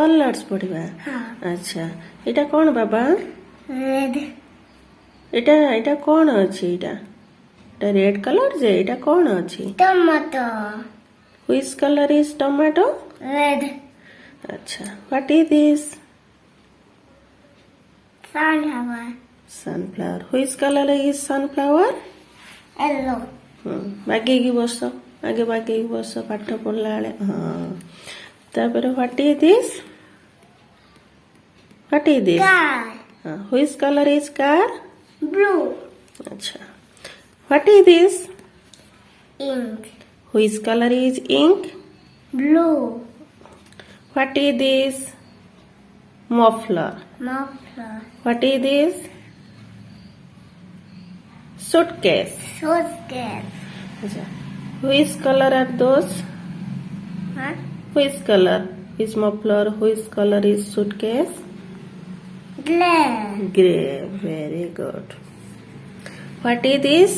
Colours पढ़िबा अच्छा एटा कौन बाबा red एटा कौन अछि एटा रेड कलर जे एटा कौन अछि tomato which colour is tomato red अच्छा what is this sunflower sunflower which colour is sunflower yellow बागेगी बस आगे बागेगी बस पाठ पढ़ला बेले हाँ तापर व्हाट इज दिस car हाँ which colour is car blue अच्छा what is this ink which colour is ink blue what is this muffler muffler what is this suitcase suitcase अच्छा which color are those huh which color is muffler which color is suitcase gray gray very good what is this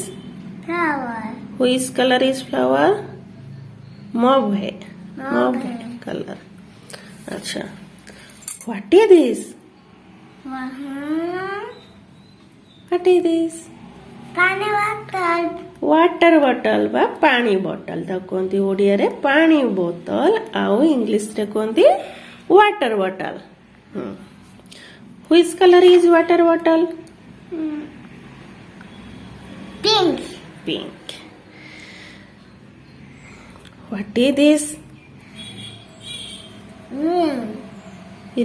flower which color is flower mauve है Mauve. color अच्छा what is this what is this पानी बोतल water bottle बा पानी बोतल तो कहती ओडिया रे पानी बोतल आउ इंग्लिश रे कहती water bottle which colour is water bottle pink pink what is this green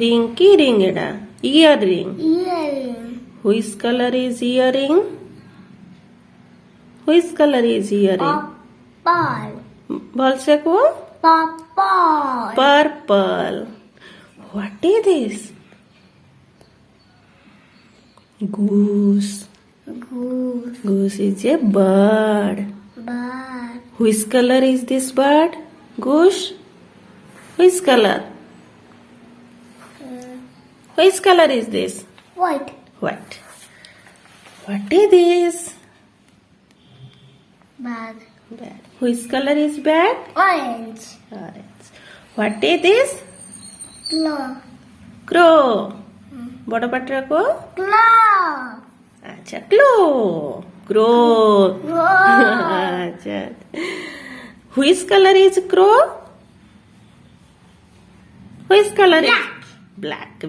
ring की रिंग एडा year ring earring which colour is earring which colour is earring purple बोल से को purple purple what is this goose goose goose is a bird bird which color is this bird goose which color which color is this white white what is this bag bag which color is bag orange orange what is this claw crow बड़ पाटर को claw अच्छा क्लो crow Crow. अच्छा which color is crow which color is black